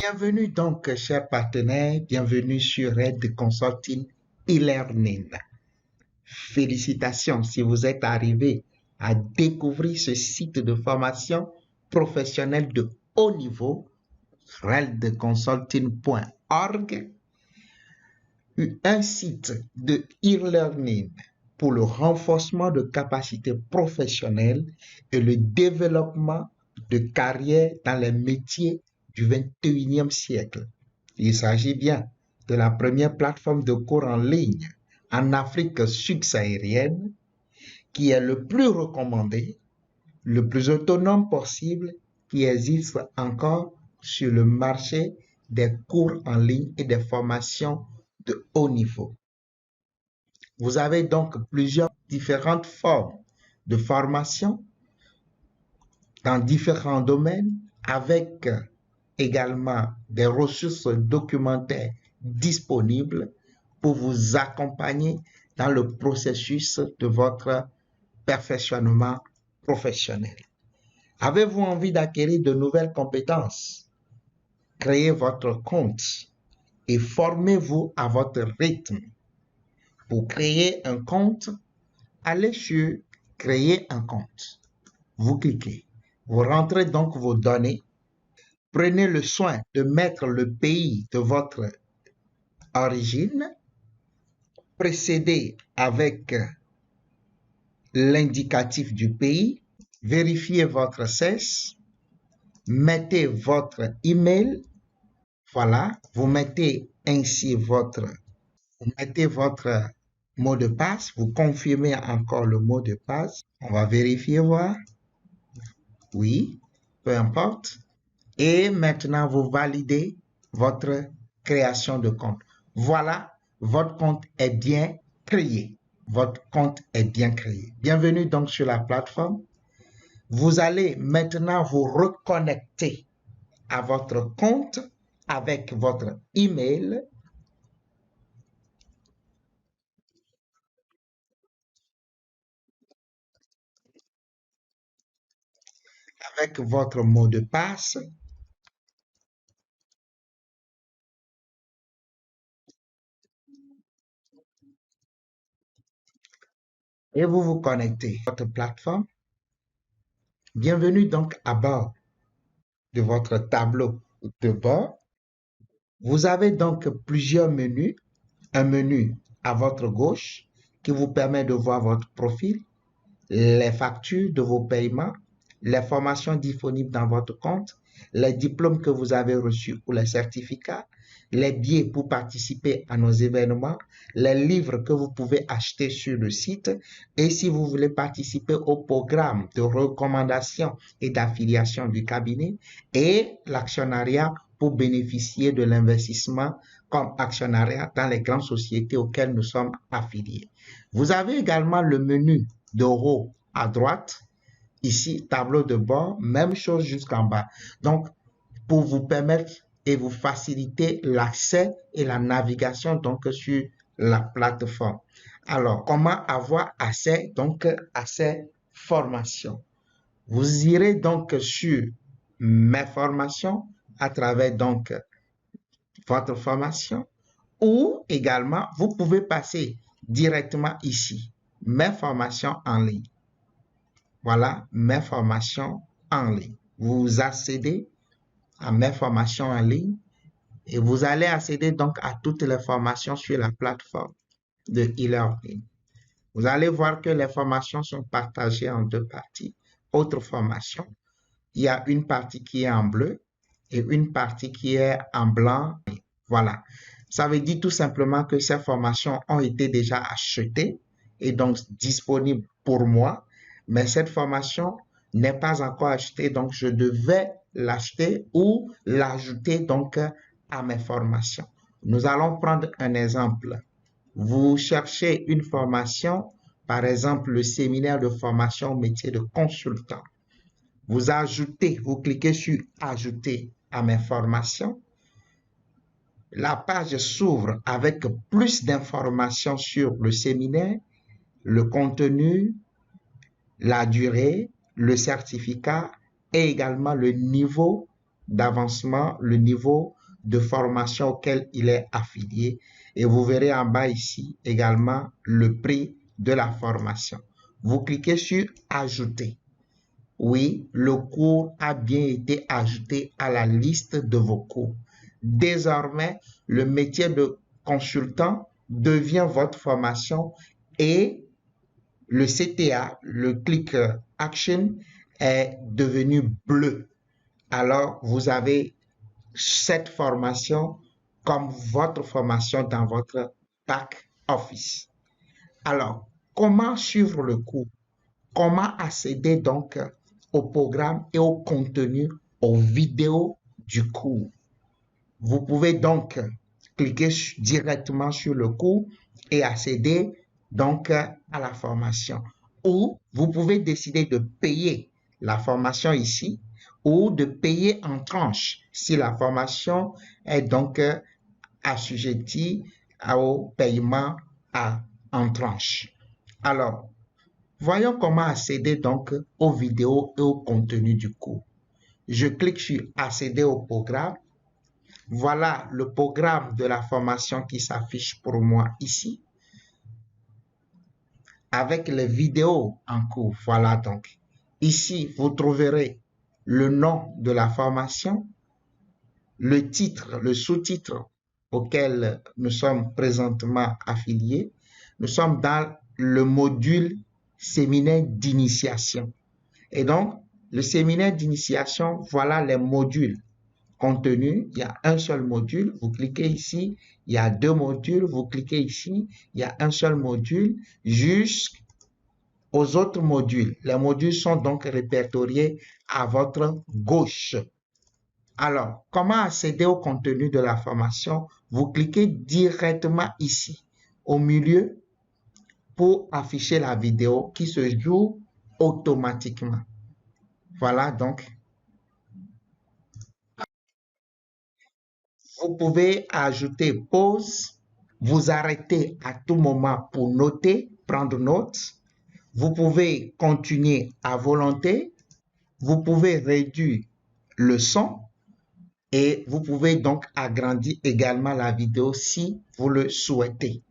Bienvenue donc, chers partenaires, bienvenue sur Red Consulting e-learning. Félicitations si vous êtes arrivé à découvrir ce site de formation professionnelle de haut niveau, redconsulting.org, un site de e-learning pour le renforcement de capacités professionnelles et le développement de carrière dans les métiers du 21e siècle. Il s'agit bien de la première plateforme de cours en ligne en Afrique subsaharienne qui est le plus recommandé, le plus autonome possible, qui existe encore sur le marché des cours en ligne et des formations de haut niveau. Vous avez donc plusieurs différentes formes de formation dans différents domaines avec également des ressources documentaires disponibles pour vous accompagner dans le processus de votre perfectionnement professionnel. Avez-vous envie d'acquérir de nouvelles compétences? Créez votre compte et formez-vous à votre rythme. Pour créer un compte, allez sur « Créer un compte ». Vous cliquez. Vous rentrez donc vos données. Prenez le soin de mettre le pays de votre origine, précédé avec l'indicatif du pays. Vérifiez votre sexe. Mettez votre email. Voilà, vous mettez ainsi votre mot de passe. Vous confirmez encore le mot de passe. On va vérifier, voir. Oui, peu importe. Et maintenant, vous validez votre création de compte. Voilà, votre compte est bien créé. Votre compte est bien créé. Bienvenue donc sur la plateforme. Vous allez maintenant vous reconnecter à votre compte avec votre email. Avec votre mot de passe. Et vous vous connectez à votre plateforme. Bienvenue donc à bord de votre tableau de bord. Vous avez donc plusieurs menus. Un menu à votre gauche qui vous permet de voir votre profil, les factures de vos paiements, les formations disponibles dans votre compte, les diplômes que vous avez reçus ou les certificats, les billets pour participer à nos événements, les livres que vous pouvez acheter sur le site et si vous voulez participer au programme de recommandation et d'affiliation du cabinet et l'actionnariat pour bénéficier de l'investissement comme actionnariat dans les grandes sociétés auxquelles nous sommes affiliés. Vous avez également le menu d'euros à droite. Ici, tableau de bord, même chose jusqu'en bas. Donc, pour vous permettre et vous faciliter l'accès et la navigation donc sur la plateforme. Alors, comment avoir accès donc à ces formations? Vous irez donc sur mes formations à travers donc votre formation ou également vous pouvez passer directement ici, mes formations en ligne. Voilà, mes formations en ligne. Vous accédez à mes formations en ligne et vous allez accéder donc à toutes les formations sur la plateforme de e-learning. Vous allez voir que les formations sont partagées en deux parties. Autre formation, il y a une partie qui est en bleu et une partie qui est en blanc. Voilà. Ça veut dire tout simplement que ces formations ont été déjà achetées et donc disponibles pour moi. Mais cette formation n'est pas encore achetée, donc je devais l'acheter ou l'ajouter donc à mes formations. Nous allons prendre un exemple. Vous cherchez une formation, par exemple le séminaire de formation au métier de consultant. Vous ajoutez, vous cliquez sur ajouter à mes formations. La page s'ouvre avec plus d'informations sur le séminaire, le contenu, la durée, le certificat et également le niveau d'avancement, le niveau de formation auquel il est affilié. Et vous verrez en bas ici également le prix de la formation. Vous cliquez sur Ajouter. Oui, le cours a bien été ajouté à la liste de vos cours. Désormais, le métier de consultant devient votre formation et le CTA, le Click Action, est devenu bleu. Alors, vous avez cette formation comme votre formation dans votre back office. Alors, comment suivre le cours? Comment accéder donc au programme et au contenu, aux vidéos du cours? Vous pouvez donc cliquer directement sur le cours et accéder donc à la formation. Ou vous pouvez décider de payer la formation ici ou de payer en tranches si la formation est donc assujettie au paiement en tranches. Alors, voyons comment accéder donc aux vidéos et au contenu du cours. Je clique sur accéder au programme. Voilà le programme de la formation qui s'affiche pour moi ici. Avec les vidéos en cours. Voilà donc. Ici, vous trouverez le nom de la formation, le titre, le sous-titre auquel nous sommes présentement affiliés. Nous sommes dans le module séminaire d'initiation. Et donc, le séminaire d'initiation, voilà les modules contenus. Il y a un seul module. Vous cliquez ici, il y a deux modules. Vous cliquez ici, il y a un seul module. Jusqu'aux autres modules. Les modules sont donc répertoriés à votre gauche. Alors, comment accéder au contenu de la formation? Vous cliquez directement ici, au milieu, pour afficher la vidéo qui se joue automatiquement. Voilà donc. Vous pouvez ajouter pause, vous arrêter à tout moment pour noter, prendre note. Vous pouvez continuer à volonté. Vous pouvez réduire le son et vous pouvez donc agrandir également la vidéo si vous le souhaitez.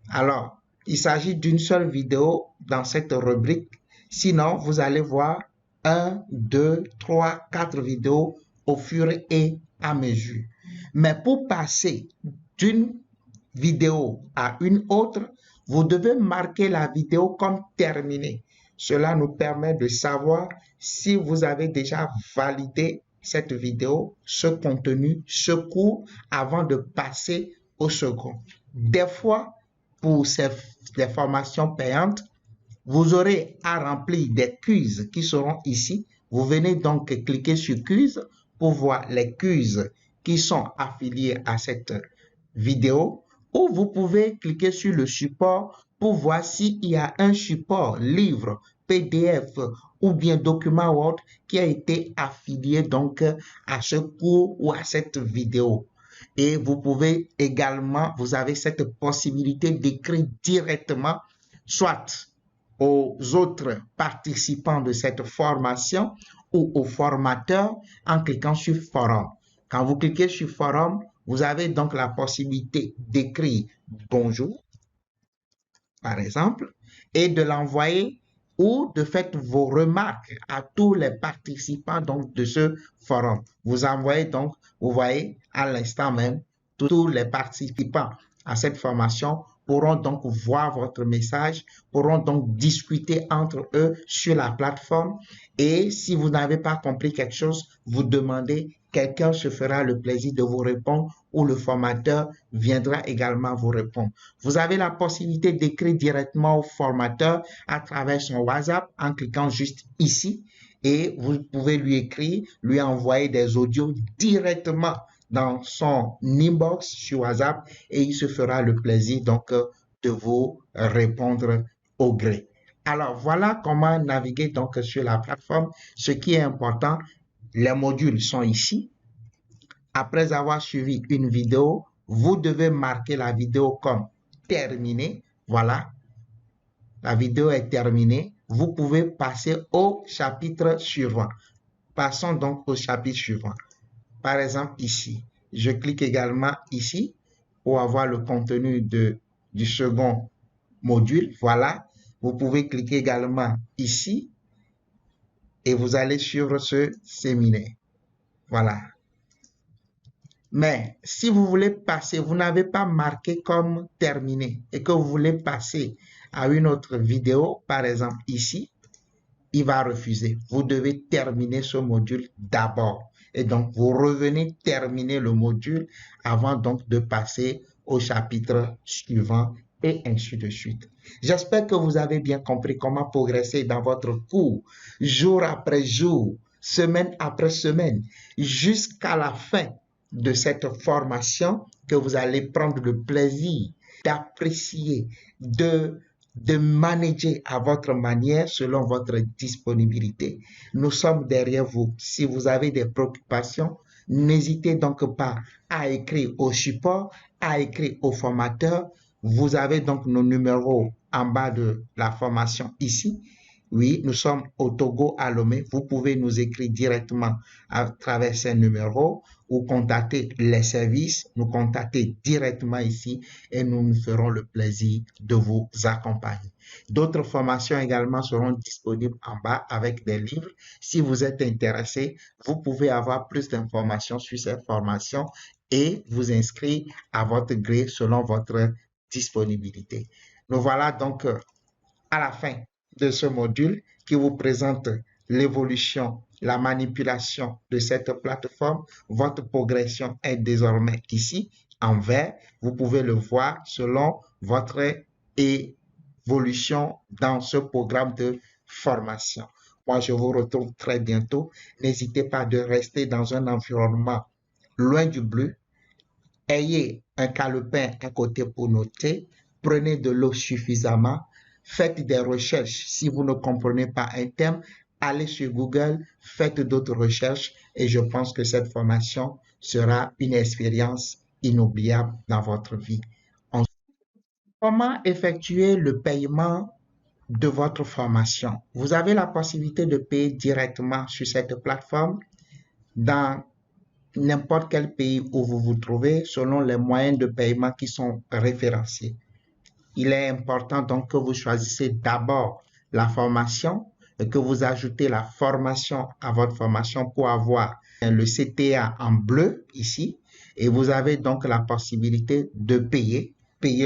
Alors, il s'agit d'une seule vidéo dans cette rubrique. Sinon, vous allez voir 1, 2, 3, 4 vidéos au fur et à mesure. Mais pour passer d'une vidéo à une autre, vous devez marquer la vidéo comme terminée. Cela nous permet de savoir si vous avez déjà validé cette vidéo, ce contenu, ce cours avant de passer au second. Des fois, pour ces formations payantes, vous aurez à remplir des quiz qui seront ici. Vous venez donc cliquer sur quiz pour voir les quiz qui sont affiliés à cette vidéo, ou vous pouvez cliquer sur le support pour voir s'il y a un support, livre, PDF ou bien document Word qui a été affilié donc à ce cours ou à cette vidéo. Et vous pouvez également, vous avez cette possibilité d'écrire directement, soit aux autres participants de cette formation ou aux formateurs en cliquant sur forum. Quand vous cliquez sur forum, vous avez donc la possibilité d'écrire bonjour, par exemple, et de l'envoyer ou de faire vos remarques à tous les participants donc de ce forum. Vous envoyez donc, vous voyez à l'instant même, tous les participants à cette formation pourront donc voir votre message, pourront donc discuter entre eux sur la plateforme et si vous n'avez pas compris quelque chose, vous demandez, quelqu'un se fera le plaisir de vous répondre ou le formateur viendra également vous répondre. Vous avez la possibilité d'écrire directement au formateur à travers son WhatsApp en cliquant juste ici et vous pouvez lui écrire, lui envoyer des audios directement dans son inbox sur WhatsApp et il se fera le plaisir donc de vous répondre au gré. Alors voilà comment naviguer donc sur la plateforme. Ce qui est important, les modules sont ici. Après avoir suivi une vidéo, vous devez marquer la vidéo comme terminée. Voilà, la vidéo est terminée. Vous pouvez passer au chapitre suivant. Passons donc au chapitre suivant. par exemple ici. Je clique également ici pour avoir le contenu du second module. Voilà, vous pouvez cliquer également ici et vous allez suivre ce séminaire. Voilà. Mais si vous voulez passer, vous n'avez pas marqué comme terminé et que vous voulez passer à une autre vidéo, par exemple ici, il va refuser. Vous devez terminer ce module d'abord. Et donc, vous revenez terminer le module avant donc de passer au chapitre suivant et ainsi de suite. J'espère que vous avez bien compris comment progresser dans votre cours jour après jour, semaine après semaine, jusqu'à la fin de cette formation que vous allez prendre le plaisir d'apprécier, de manager à votre manière selon votre disponibilité. Nous sommes derrière vous. Si vous avez des préoccupations, n'hésitez donc pas à écrire au support, à écrire au formateur. Vous avez donc nos numéros en bas de la formation ici. Oui, nous sommes au Togo, à Lomé. Vous pouvez nous écrire directement à travers ces numéros ou contacter les services, nous contacter directement ici et nous nous ferons le plaisir de vous accompagner. D'autres formations également seront disponibles en bas avec des livres. Si vous êtes intéressé, vous pouvez avoir plus d'informations sur ces formations et vous inscrire à votre gré selon votre disponibilité. Nous voilà donc à la fin de ce module qui vous présente l'évolution, la manipulation de cette plateforme. Votre progression est désormais ici en vert. Vous pouvez le voir selon votre évolution dans ce programme de formation. Moi, je vous retrouve très bientôt. N'hésitez pas de rester dans un environnement loin du bleu. Ayez un calepin à côté pour noter. Prenez de l'eau suffisamment. Faites des recherches. Si vous ne comprenez pas un thème, allez sur Google, faites d'autres recherches et je pense que cette formation sera une expérience inoubliable dans votre vie. Comment effectuer le paiement de votre formation? Vous avez la possibilité de payer directement sur cette plateforme dans n'importe quel pays où vous vous trouvez selon les moyens de paiement qui sont référenciés. Il est important donc que vous choisissez d'abord la formation et que vous ajoutez la formation à votre formation pour avoir le CTA en bleu ici et vous avez donc la possibilité de payer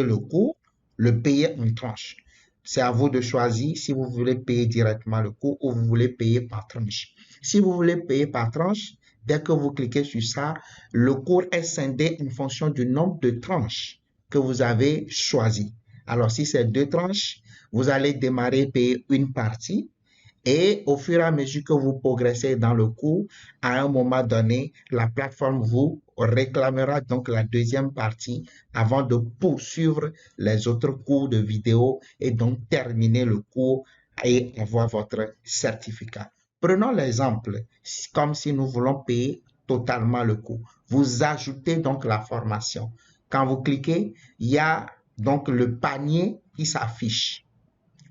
le cours, le payer en tranche. C'est à vous de choisir si vous voulez payer directement le cours ou vous voulez payer par tranche. Si vous voulez payer par tranche, dès que vous cliquez sur ça, le cours est scindé en fonction du nombre de tranches que vous avez choisi. Alors, si c'est 2 tranches, vous allez démarrer payer une partie et au fur et à mesure que vous progressez dans le cours, à un moment donné, la plateforme vous réclamera donc la deuxième partie avant de poursuivre les autres cours de vidéo et donc terminer le cours et avoir votre certificat. Prenons l'exemple, comme si nous voulons payer totalement le cours. Vous ajoutez donc la formation. Quand vous cliquez, il y a donc le panier qui s'affiche.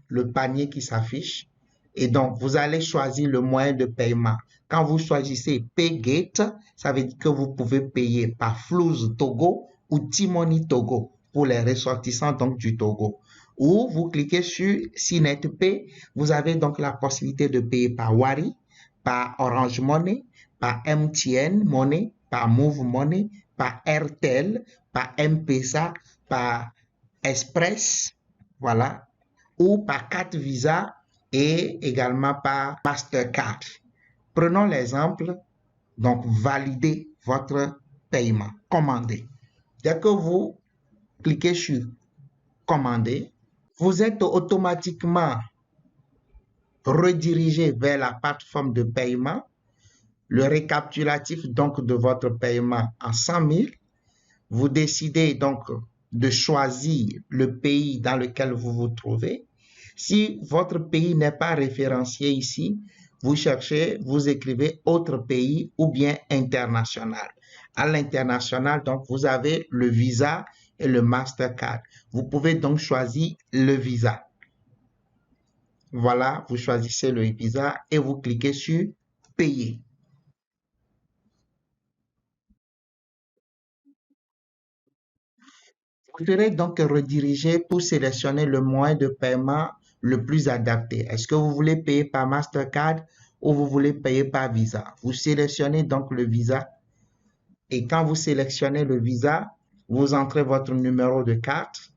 Le panier qui s'affiche. Et donc, vous allez choisir le moyen de paiement. Quand vous choisissez Paygate, ça veut dire que vous pouvez payer par Flouz Togo ou Timoni Togo pour les ressortissants donc du Togo. Ou vous cliquez sur SynetPay, vous avez donc la possibilité de payer par Wari, par Orange Money, par MTN Money, par Move Money, par Airtel, par M-Pesa, par Express, voilà, ou par carte Visa et également par Mastercard. Prenons l'exemple, donc validez votre paiement, commandez. Dès que vous cliquez sur commander, vous êtes automatiquement redirigé vers la plateforme de paiement, le récapitulatif donc de votre paiement en 100 000. Vous décidez donc de choisir le pays dans lequel vous vous trouvez. Si votre pays n'est pas référencié ici, vous cherchez, vous écrivez autre pays ou bien international. À l'international, donc, vous avez le Visa et le Mastercard. Vous pouvez donc choisir le Visa. Voilà, vous choisissez le Visa et vous cliquez sur Payer. Vous serez donc redirigé pour sélectionner le moyen de paiement le plus adapté. Est-ce que vous voulez payer par Mastercard ou vous voulez payer par Visa? Vous sélectionnez donc le Visa et quand vous sélectionnez le Visa, vous entrez votre numéro de carte,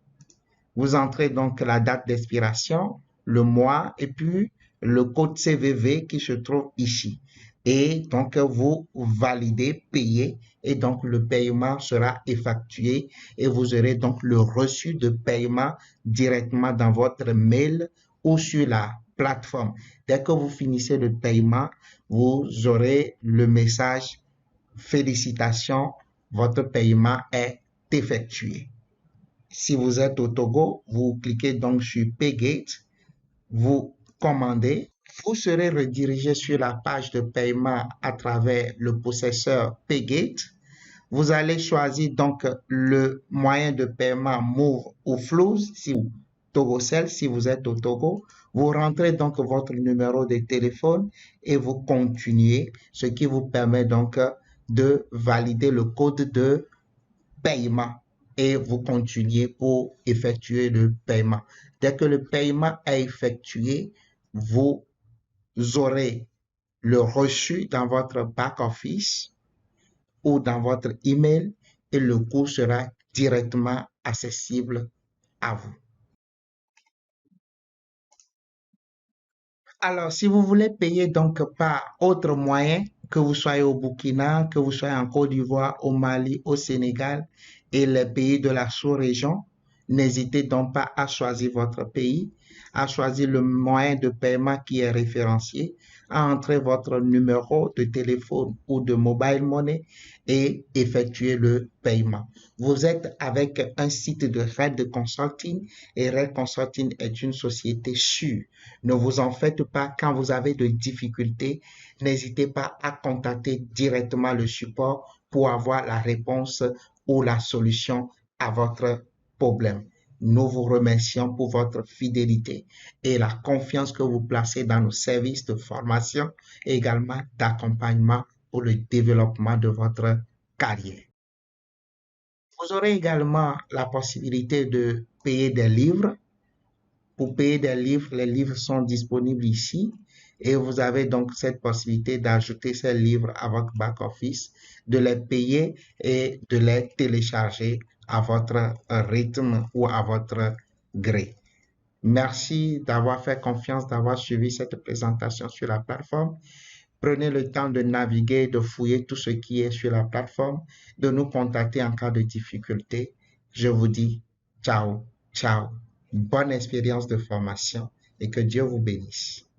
vous entrez donc la date d'expiration, le mois et puis le code CVV qui se trouve ici. Et donc, vous validez, payez et donc le paiement sera effectué et vous aurez donc le reçu de paiement directement dans votre mail ou sur la plateforme. Dès que vous finissez le paiement, vous aurez le message félicitations, votre paiement est effectué. Si vous êtes au Togo, vous cliquez donc sur Paygate, vous commandez, vous serez redirigé sur la page de paiement à travers le processeur Paygate. Vous allez choisir donc le moyen de paiement Move ou Flows, si vous TogoCell, si vous êtes au Togo. Vous rentrez donc votre numéro de téléphone et vous continuez, ce qui vous permet donc de valider le code de paiement et vous continuez pour effectuer le paiement. Dès que le paiement est effectué, vous aurez le reçu dans votre back-office ou dans votre email et le coût sera directement accessible à vous. Alors, si vous voulez payer donc par autre moyen, que vous soyez au Burkina, que vous soyez en Côte d'Ivoire, au Mali, au Sénégal et les pays de la sous-région, n'hésitez donc pas à choisir votre pays, à choisir le moyen de paiement qui est référencié, à entrer votre numéro de téléphone ou de mobile money et effectuer le paiement. Vous êtes avec un site de Red Consulting et Red Consulting est une société sûre. Ne vous en faites pas quand vous avez des difficultés. N'hésitez pas à contacter directement le support pour avoir la réponse ou la solution à votre problème. Nous vous remercions pour votre fidélité et la confiance que vous placez dans nos services de formation et également d'accompagnement pour le développement de votre carrière. Vous aurez également la possibilité de payer des livres. Pour payer des livres, les livres sont disponibles ici et vous avez donc cette possibilité d'ajouter ces livres à votre back-office, de les payer et de les télécharger à votre rythme ou à votre gré. Merci d'avoir fait confiance, d'avoir suivi cette présentation sur la plateforme. Prenez le temps de naviguer, de fouiller tout ce qui est sur la plateforme, de nous contacter en cas de difficulté. Je vous dis ciao, ciao. Bonne expérience de formation et que Dieu vous bénisse.